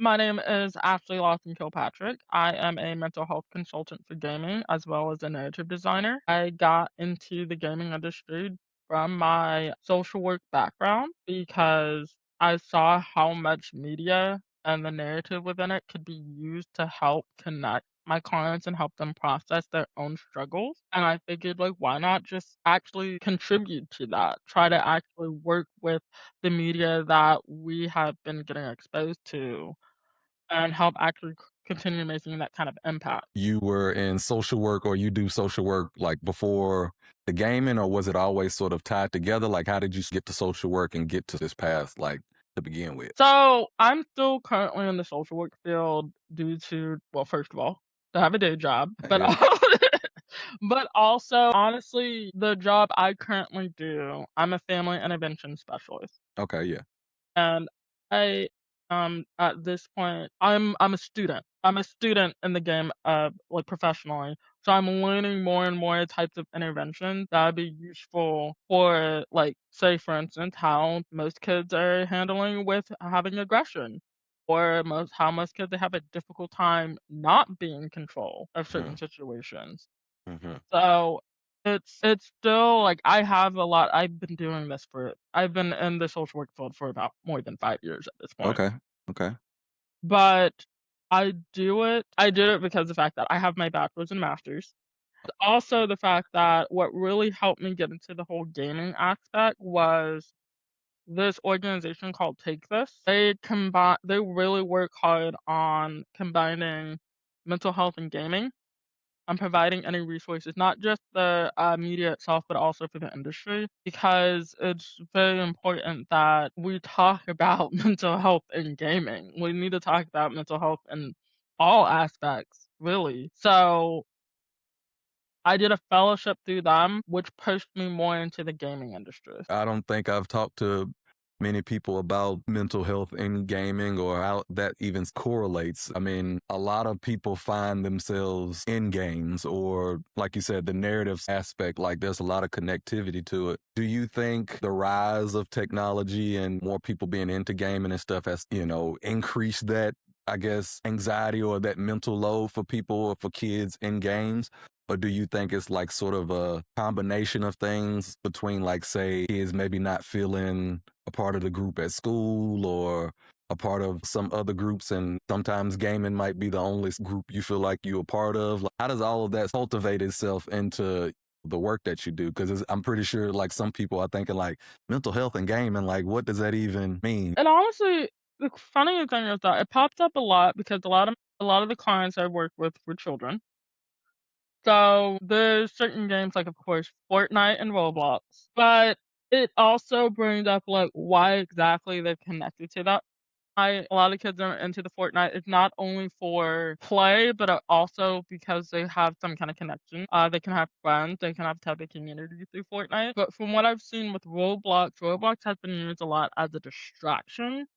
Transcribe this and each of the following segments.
My name is Ashlee Lawson-Kilpatrick. I am a mental health consultant for gaming as well as a narrative designer. I got into the gaming industry from my social work background because I saw how much media and the narrative within it could be used to help connect my clients and help them process their own struggles. And I figured, like, why not just actually contribute to that? Try to actually work with the media that we have been getting exposed to and help actually continue making that kind of impact. You were in social work or you do social work like before the gaming, or was it always sort of tied together? Like, how did you get to social work and get to this path, like, to begin with? So I'm still currently in the social work field due to, well, first of all, to have a day job, but Yeah. but also honestly, the job I currently do, I'm a family intervention specialist. Okay. Yeah. And I, at this point, I'm a student. I'm a student in the game, like, professionally, so I'm learning more and more types of interventions that would be useful for, like, say, for instance, how most kids are handling with having aggression, or how most kids, they have a difficult time not being in control of certain Hmm. situations. Hmm. So, it's still, like, I've been doing this for I've been in the social work field for about more than 5 years at this point. Okay. Okay. But I did it because of the fact that I have my bachelor's and master's. Also the fact that what really helped me get into the whole gaming aspect was this organization called Take This. They really work hard on combining mental health and gaming. On providing any resources, not just the media itself, but also for the industry, because it's very important that we talk about mental health in gaming. We need to talk about mental health in all aspects, really. So I did a fellowship through them, which pushed me more into the gaming industry. I don't think I've talked to many people about mental health in gaming or how that even correlates. I mean, a lot of people find themselves in games or, like you said, the narrative aspect, like there's a lot of connectivity to it. Do you think the rise of technology and more people being into gaming and stuff has, increased that, I guess, anxiety or that mental load for people or for kids in games? Or do you think it's like sort of a combination of things between, like, say, kids maybe not feeling a part of the group at school or a part of some other groups, and sometimes gaming might be the only group you feel like you're a part of? Like, how does all of that cultivate itself into the work that you do? Because I'm pretty sure, like, some people are thinking, like, mental health and gaming, like, what does that even mean? And honestly, the funny thing is that it pops up a lot because a lot of the clients I work with were children. So there's certain games like, of course, Fortnite and Roblox, but it also brings up, like, why exactly they're connected to that. I A lot of kids are into the Fortnite. It's not only for play, but also because they have some kind of connection. They can have friends, they can have type of community through Fortnite. But from what I've seen with Roblox has been used a lot as a distraction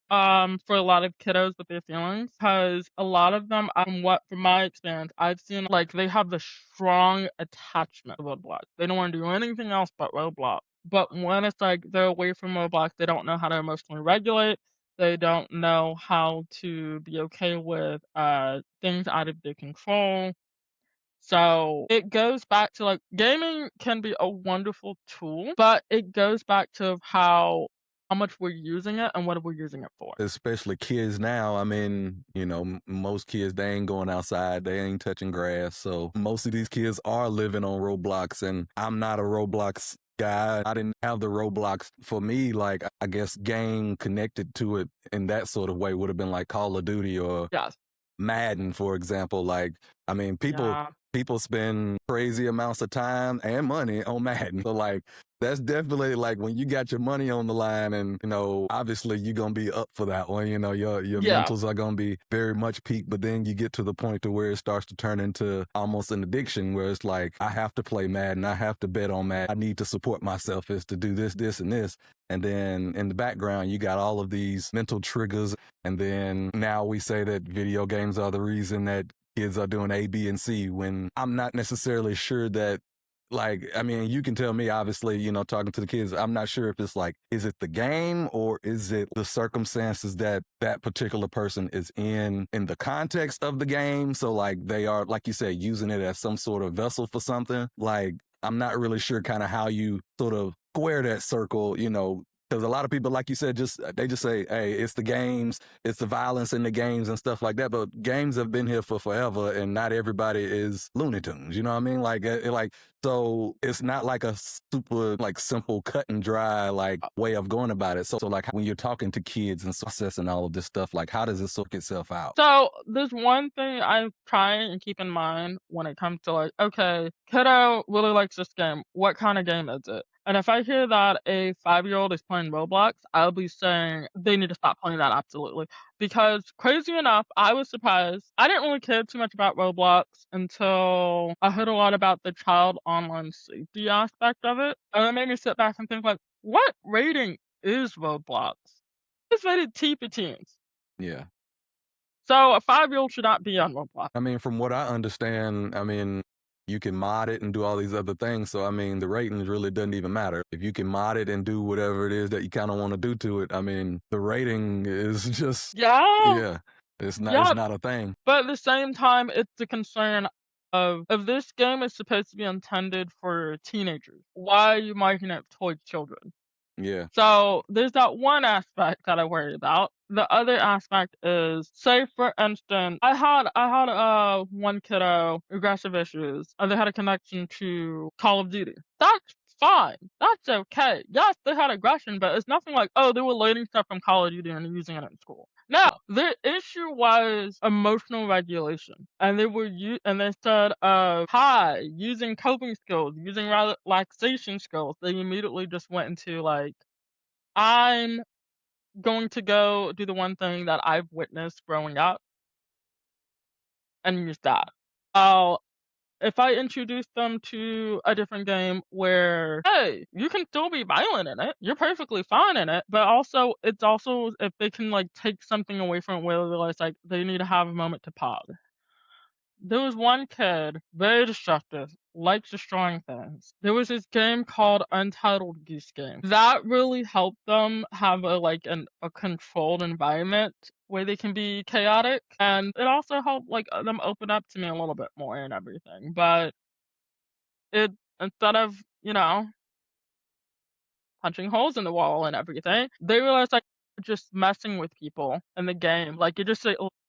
for a lot of kiddos with their feelings, because a lot of them, from my experience, I've seen, like, they have the strong attachment to Roblox. They don't wanna do anything else but Roblox. But when it's like they're away from Roblox, they don't know how to emotionally regulate, they don't know how to be okay with, things out of their control. So, it goes back to, like, gaming can be a wonderful tool, but it goes back to how much we're using it and what we're using it for. Especially kids now. I mean, most kids, they ain't going outside, they ain't touching grass. So most of these kids are living on Roblox, and I'm not a Roblox guy. I didn't have the Roblox. For me, like, I guess game connected to it in that sort of way would have been like Call of Duty or Yes. Madden, for example. Like, I mean, Yeah. people spend crazy amounts of time and money on Madden. So, like, that's definitely like when you got your money on the line, and obviously you're gonna be up for that one. Your Yeah. mentals are gonna be very much peaked, but then you get to the point to where it starts to turn into almost an addiction, where it's like, I have to play Madden, I have to bet on Madden, I need to support myself is to do this, this, and this. And then in the background, you got all of these mental triggers. And then now we say that video games are the reason that kids are doing A, B, and C, when I'm not necessarily sure that like, I mean, you can tell me, obviously, talking to the kids, I'm not sure if it's like, is it the game or is it the circumstances that that particular person is in the context of the game? So, like, they are, like you said, using it as some sort of vessel for something. Like, I'm not really sure kind of how you sort of square that circle, because a lot of people, like you said, they just say, "Hey, it's the games, it's the violence in the games and stuff like that." But games have been here for forever, and not everybody is Looney Tunes. You know what I mean? Like so it's not like a super like simple cut and dry like way of going about it. So like when you're talking to kids and processing all of this stuff, like how does it sort itself out? So there's one thing I try and keep in mind when it comes to like, okay, kiddo really likes this game. What kind of game is it? And if I hear that a 5-year-old is playing Roblox, I'll be saying they need to stop playing that absolutely. Because crazy enough, I was surprised. I didn't really care too much about Roblox until I heard a lot about the child online safety aspect of it. And it made me sit back and think like, what rating is Roblox? It's rated T for teens. Yeah. So a 5-year-old should not be on Roblox. I mean, from what I understand, I mean, you can mod it and do all these other things. So, I mean, the ratings really doesn't even matter. If you can mod it and do whatever it is that you kind of want to do to it, I mean, the rating is just, Yeah, yeah, it's yeah, not a thing. but at the same time, it's the concern of if this game is supposed to be intended for teenagers, why are you marketing it towards children? Yeah. So there's that one aspect that I worry about. The other aspect is, say for instance, I had one kiddo aggressive issues, and they had a connection to Call of Duty. That's fine. That's okay. Yes, they had aggression, but it's nothing like, oh, they were learning stuff from Call of Duty and using it in school. No, the issue was emotional regulation, and and instead of hi using coping skills, using relaxation skills, they immediately just went into like, I'm going to go do the one thing that I've witnessed growing up and use that. Uh, if I introduce them to a different game where, hey, you can still be violent in it, you're perfectly fine in it, but also it's also if they can like take something away from it where they realize like they need to have a moment to pause. There was one kid, very destructive, likes destroying things. There was this game called Untitled Goose Game. That really helped them have a controlled environment where they can be chaotic, and it also helped like them open up to me a little bit more and everything. But it instead of punching holes in the wall and everything, they realized like just messing with people in the game, like you're just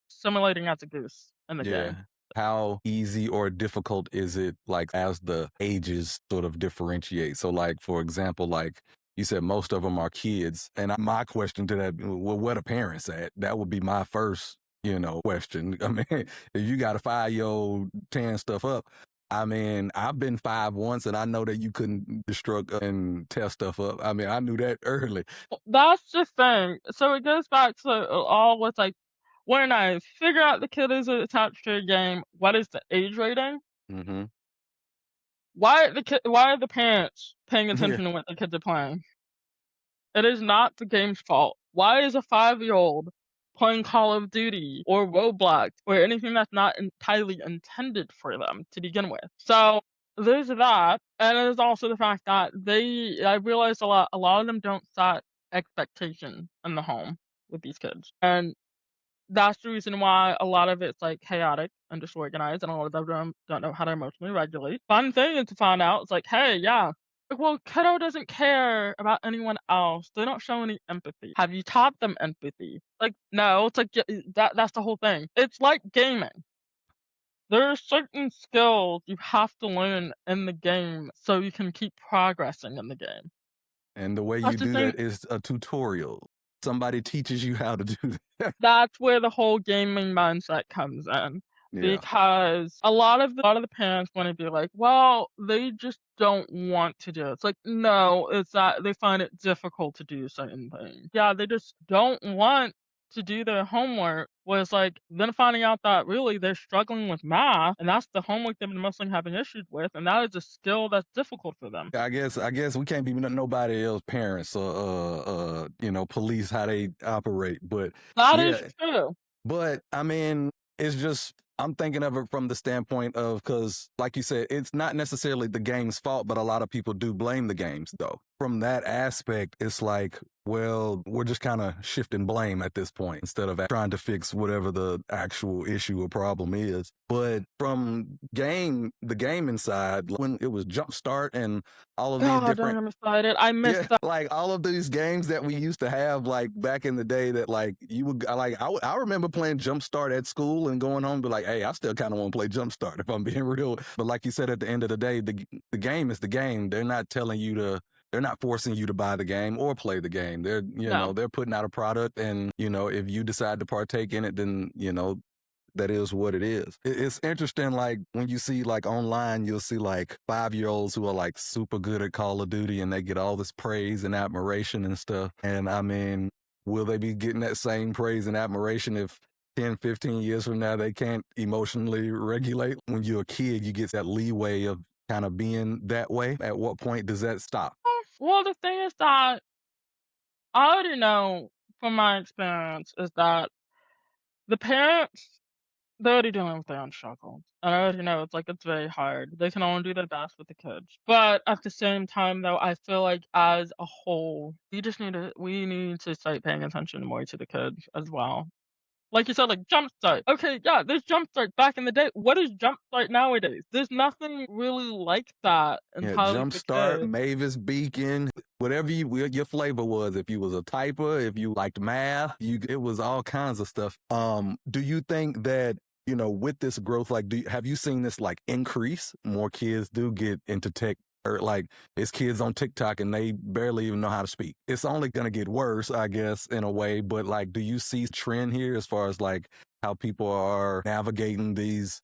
simulating as a goose in the Yeah. game. How easy or difficult is it, like, as the ages sort of differentiate? So, like, for example, like you said, most of them are kids. And my question to that, well, where the parents at? That would be my first, question. I mean, if you got a 5-year-old tearing stuff up, I mean, I've been 5 once and I know that you couldn't destruct and tear stuff up. I mean, I knew that early. Well, that's the thing. So it goes back to all with like when I figure out the kid is attached to a game, what is the age rating? Hmm. Why are the parents paying Yeah. attention to what the kids are playing? It is not the game's fault. Why is a 5-year-old playing Call of Duty or Roblox or anything that's not entirely intended for them to begin with? So there's that, and there's also the fact that I realized a lot of them don't set expectation in the home with these kids, and that's the reason why a lot of it's like chaotic and disorganized, and a lot of them don't know how to emotionally regulate. Fun thing is to find out, it's like, hey, yeah, like, well, kiddo doesn't care about anyone else. They don't show any empathy. Have you taught them empathy? Like, no, it's like that's the whole thing. It's like gaming. There are certain skills you have to learn in the game so you can keep progressing in the game. And the way That's you the do thing. that is a tutorial. Somebody teaches you how to do that. That's where the whole gaming mindset comes in, Yeah. because a lot of the parents wanna be like, "Well, they just don't want to do it." It's like, no, it's that they find it difficult to do certain things. Yeah, they just don't want to do their homework, whereas, like, then finding out that really they're struggling with math, and that's the homework they've been mostly having issues with, and that is a skill that's difficult for them. I guess we can't be nobody else parents or police how they operate. But That is yeah, true. but I mean, it's just I'm thinking of it from the standpoint of, because, like you said, it's not necessarily the game's fault, but a lot of people do blame the games, though. From that aspect, it's like, well, we're just kind of shifting blame at this point instead of trying to fix whatever the actual issue or problem is. But from the gaming side, when it was Jumpstart and all of these God, different, I'm excited. I yeah, missed that. like all of these games that we used to have, like back in the day, that like you would like. I remember playing Jumpstart at school and going home and be like, "Hey, I still kind of want to play Jumpstart if I'm being real." But like you said, at the end of the day, the game is the game. They're not telling you to. They're not forcing you to buy the game or play the game. They're No. they're putting out a product, and if you decide to partake in it, then that is what it is. It's interesting, like when you see like online, you'll see like 5-year-olds who are like super good at Call of Duty and they get all this praise and admiration and stuff. And I mean, will they be getting that same praise and admiration if 10, 15 years from now they can't emotionally regulate? When you're a kid, you get that leeway of kind of being that way. At what point does that stop? Well, the thing is that I already know from my experience is that the parents, they're already dealing with their own struggles. And I already know it's very hard. They can only do their best with the kids. But at the same time though, I feel like as a whole, we need to start paying attention more to the kids as well. Like you said, like Jumpstart. Okay, yeah, there's Jumpstart back in the day. What is Jumpstart nowadays? There's nothing really like that Yeah, entirely for Jumpstart, kids. Mavis Beacon, whatever your flavor was. If you was a typer, if you liked math, it was all kinds of stuff. Do you think that with this growth, like, have you seen this like increase? More kids do get into tech, or like it's kids on TikTok and they barely even know how to speak. It's only gonna get worse, I guess, in a way. But like, do you see trend here as far as like how people are navigating these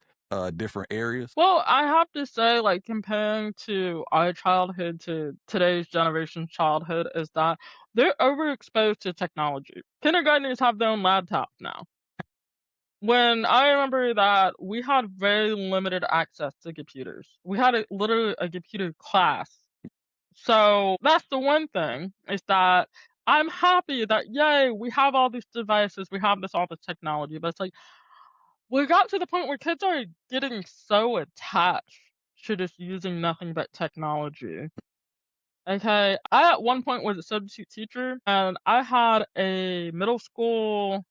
different areas? Well, I have to say, like, comparing to our childhood to today's generation's childhood, is that they're overexposed to technology. Kindergartners have their own laptops now. When I remember that we had very limited access to computers. We had literally a computer class. So that's the one thing, is that I'm happy that, yay, we have all these devices, we have all this technology, but it's like we got to the point where kids are getting so attached to just using nothing but technology. Okay, I at one point was a substitute teacher, and I had a middle school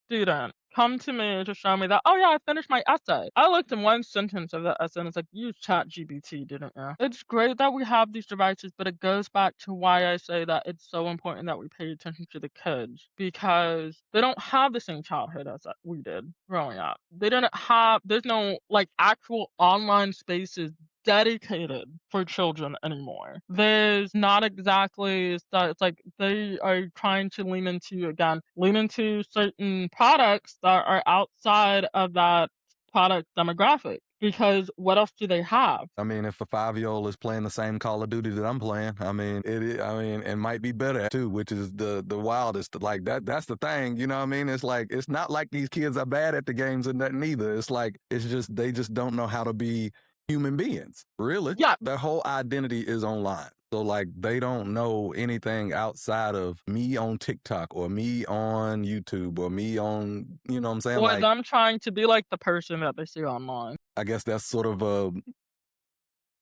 student come to me to show me that, oh yeah, I finished my essay. I looked in one sentence of the essay and it's like, you chat GPT, didn't you? It's great that we have these devices, but it goes back to why I say that it's so important that we pay attention to the kids, because they don't have the same childhood as we did growing up. There's no like actual online spaces dedicated for children anymore. There's not exactly that. It's like they are trying to lean into certain products that are outside of that product demographic. Because what else do they have? I mean, if a 5-year-old is playing the same Call of Duty that I'm playing, I mean, I mean, it might be better at too, which is the wildest. Like that's the thing, you know what I mean? It's like it's not like these kids are bad at the games and nothing either. It's like it's just they just don't know how to be human beings. Really, Yeah, their whole identity is online. So like they don't know anything outside of me on TikTok or me on YouTube or me on, you know what I'm saying? or Like them trying to be like the person that they see online. I guess that's sort of a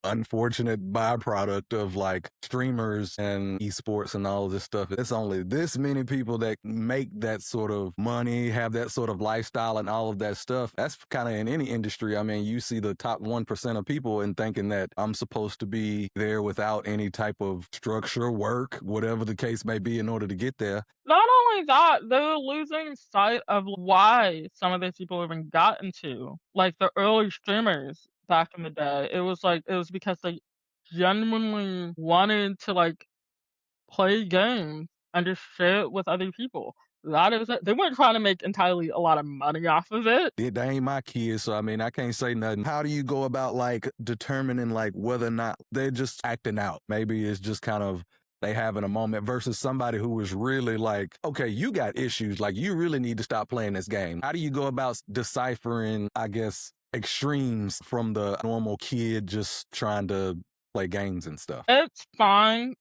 unfortunate byproduct of like streamers and esports and all this stuff. It's only this many people that make that sort of money, have that sort of lifestyle and all of that stuff. That's kind of in any industry. I mean, you see the top 1% of people and thinking that I'm supposed to be there without any type of structure, work, whatever the case may be in order to get there. Not only that, they're losing sight of why some of these people even got into like the early streamers back in the day. It was because they genuinely wanted to like play games and just share it with other people. That is it. They weren't trying to make entirely a lot of money off of it. They ain't my kids, so I mean, I can't say nothing. How do you go about like determining like whether or not they're just acting out? Maybe it's just kind of they having a moment versus somebody who was really like, okay, you got issues, like you really need to stop playing this game. How do you go about deciphering, I guess, extremes from the normal kid just trying to play games and stuff? It's fine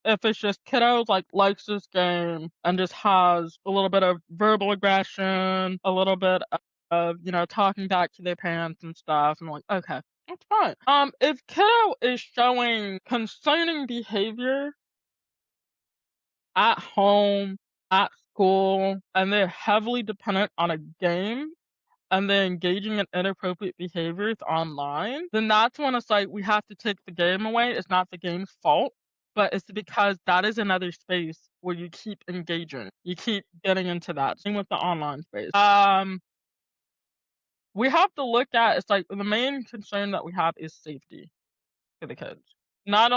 if it's just kiddos like likes this game and just has a little bit of verbal aggression, a little bit of, talking back to their parents and stuff, and like, okay, that's fine. If kiddo is showing concerning behavior at home, at school, and they're heavily dependent on a game, and they're engaging in inappropriate behaviors online, then that's when it's like we have to take the game away. It's not the game's fault, but it's because that is another space where you keep engaging. You keep getting into that. Same with the online space. We have to look at it's like the main concern that we have is safety for the kids. Not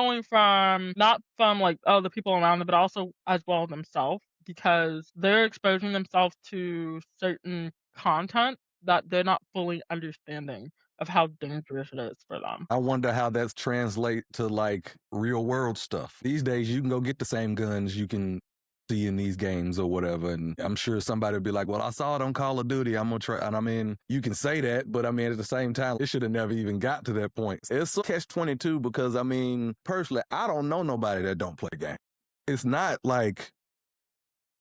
from like, oh, the people around them, but also as well themselves, because they're exposing themselves to certain content that they're not fully understanding of how dangerous it is for them. I wonder how that's translate to like real world stuff. These days, you can go get the same guns you can see in these games or whatever, and I'm sure somebody would be like, "Well, I saw it on Call of Duty. I'm gonna try." And I mean, you can say that, but I mean, at the same time, it should have never even got to that point. It's a catch-22 because I mean, personally, I don't know nobody that don't play games. It's not like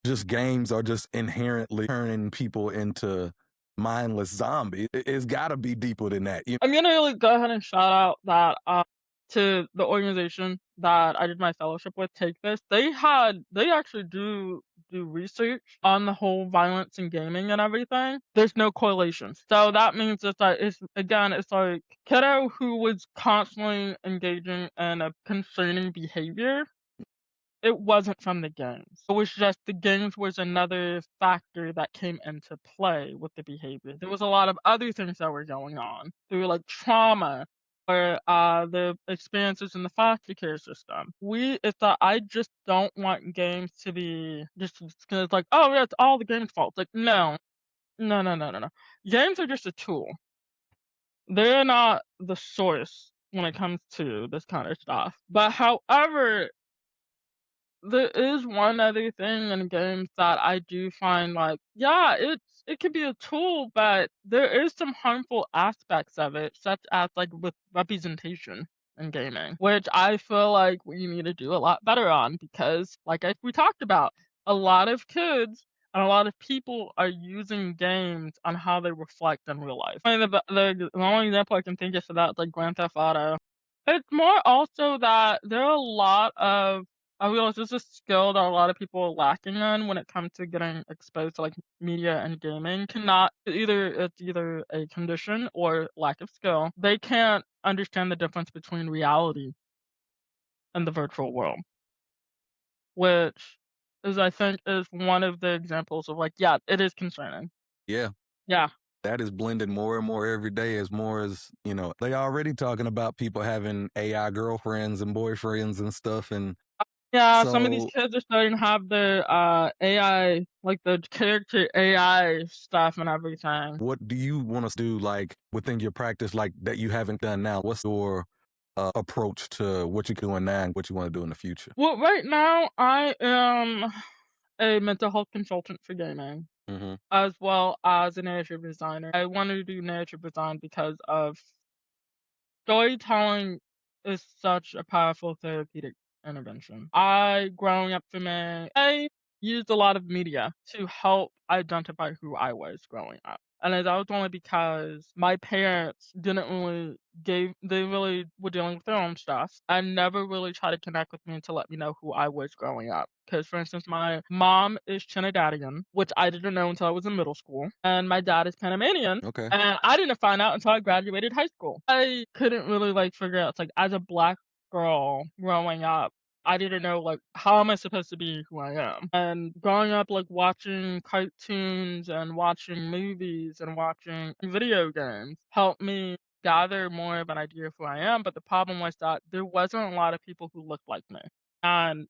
just games are just inherently turning people into mindless zombies. It's got to be deeper than that. I'm gonna really go ahead and shout out that to the organization that I did my fellowship with, Take This. They actually do research on the whole violence in gaming and everything. There's no correlation. So that means it's like kiddo who was constantly engaging in a concerning behavior. It wasn't from the games. It was just the games was another factor that came into play with the behavior. There was a lot of other things that were going on through like trauma or the experiences in the foster care system. It's that I just don't want games to be just because it's like, oh yeah, it's all the game's fault. It's like no, no, no, no, no, no. Games are just a tool. They're not the source when it comes to this kind of stuff. But however, there is one other thing in games that I do find like, yeah, it could be a tool, but there is some harmful aspects of it, such as like with representation in gaming, which I feel like we need to do a lot better on because, we talked about, a lot of kids and a lot of people are using games on how they reflect in real life. I mean, the only example I can think of for that is like Grand Theft Auto. It's more also that there are a lot of I realize this is a skill that a lot of people are lacking in when it comes to getting exposed to like media and gaming. Cannot it's either a condition or lack of skill. They can't understand the difference between reality and the virtual world, which is I think is one of the examples of like, yeah, it is concerning. Yeah. Yeah. That is blended more and more every day as more as, they already talking about people having AI girlfriends and boyfriends and stuff. And Yeah, some of these so kids are starting to have their AI, like the character AI stuff and everything. what do you want to do like within your practice like that you haven't done now? What's your approach to what you're doing now and what you want to do in the future? Well, right now I am a mental health consultant for gaming, Mm-hmm. as well as a narrative designer. I wanted to do narrative design because of storytelling is such a powerful therapeutic intervention. Growing up for me, I used a lot of media to help identify who I was growing up. And that was only because my parents didn't really they really were dealing with their own stuff and never really tried to connect with me to let me know who I was growing up. Because, for instance, my mom is Trinidadian, which I didn't know until I was in middle school, and my dad is Panamanian, Okay. and I didn't find out until I graduated high school. I couldn't really like figure out, it's like as a black girl growing up, I didn't know like how am I supposed to be who I am. And growing up like watching cartoons and watching movies and watching video games helped me gather more of an idea of who I am. But the problem was that there wasn't a lot of people who looked like me. And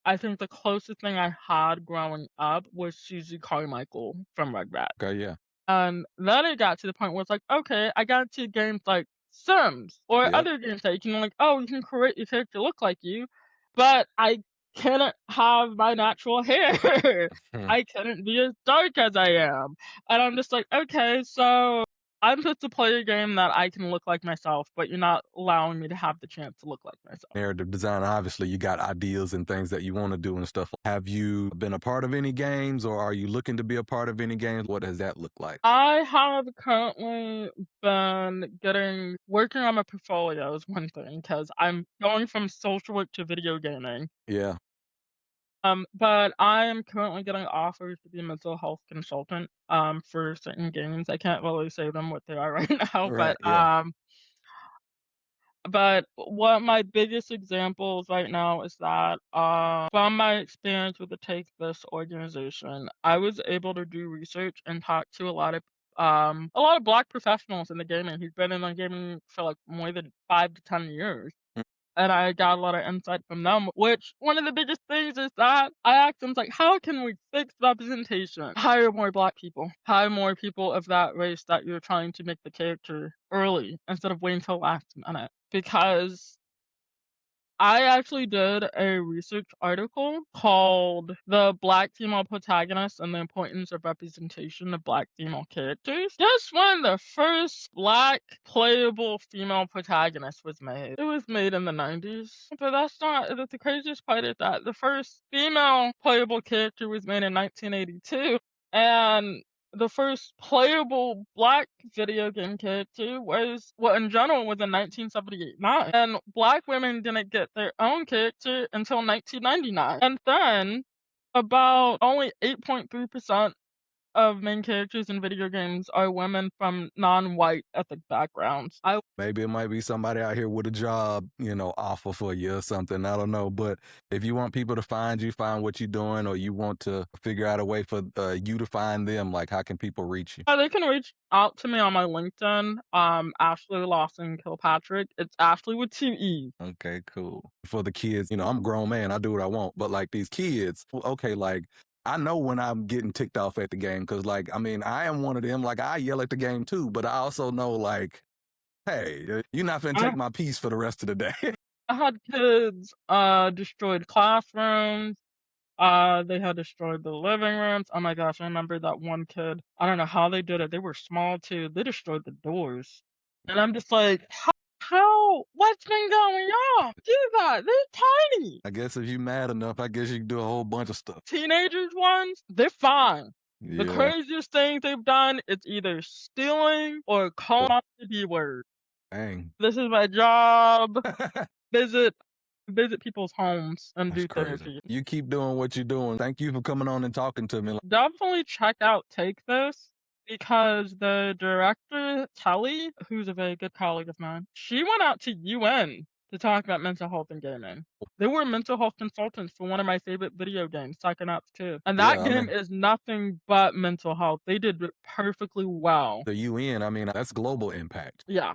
I think the closest thing I had growing up was Susie Carmichael from Rugrats. Okay. Yeah. And then it got to the point where it's like, okay, I got into games like Sims or Yep. other games that you can like, oh, you can create your character look like you, but I cannot have my natural hair. Hmm. I couldn't be as dark as I am. And I'm just like, okay, so I'm supposed to play a game that I can look like myself, but you're not allowing me to have the chance to look like myself. Narrative design, obviously, you got ideas and things that you want to do and stuff. Have you been a part of any games or are you looking to be a part of any games? What does that look like? I have currently been working on my portfolio is one thing because I'm going from social work to video gaming. Yeah. But I am currently getting offers to be a mental health consultant, for certain games. I can't really say them what they are right now, Right. Yeah. but what my biggest examples right now is that, from my experience with the Take This organization, I was able to do research and talk to a lot of Black professionals in the gaming who've been in the gaming for, like, more than 5 to 10 years. Mm. And I got a lot of insight from them, which one of the biggest things is that I asked them, like, "How can we fix representation? Hire more Black people. Hire more people of that race that you're trying to make the character early instead of waiting till last minute." Because I actually did a research article called "The Black Female Protagonist and the Importance of Representation of Black Female Characters." Guess when the first Black playable female protagonist was made? It was made in the 90s. But the craziest part is that the first female playable character was made in 1982. And the first playable Black video game character in general, was in 1978-9, and Black women didn't get their own character until 1999. And then about only 8.3% of main characters in video games are women from non-white ethnic backgrounds. Maybe it might be somebody out here with a job, offer for you or something. I don't know. But if you want people to find you, find what you're doing, or you want to figure out a way for you to find them, like how can people reach you? They can reach out to me on my LinkedIn, Ashlee Lawson-Kilpatrick. It's Ashley with 2 E's. Okay, cool. For the kids, I'm a grown man. I do what I want. But like these kids, okay, like I know when I'm getting ticked off at the game because, like, I mean, I am one of them. Like, I yell at the game too, but I also know, like, hey, you're not finna I take my peace for the rest of the day. I had kids, destroyed classrooms. They had destroyed the living rooms. Oh my gosh, I remember that one kid. I don't know how they did it. They were small too. They destroyed the doors. And I'm just like, what's been going on? Do that. They're tiny. I guess if you mad enough, I guess you can do a whole bunch of stuff. Teenagers ones, they're fine. The Yeah. craziest thing they've done is either stealing or calling out the B word. Dang. This is my job. Visit people's homes and That's do crazy. therapy. You keep doing what you're doing. Thank you for coming on and talking to me. Definitely check out Take This because the director, Kelly, who's a very good colleague of mine, she went out to UN to talk about mental health and gaming. They were mental health consultants for one of my favorite video games, Psychonauts 2. And that Yeah, I game mean, is nothing but mental health. They did it perfectly well. the UN, I mean, that's global impact. Yeah.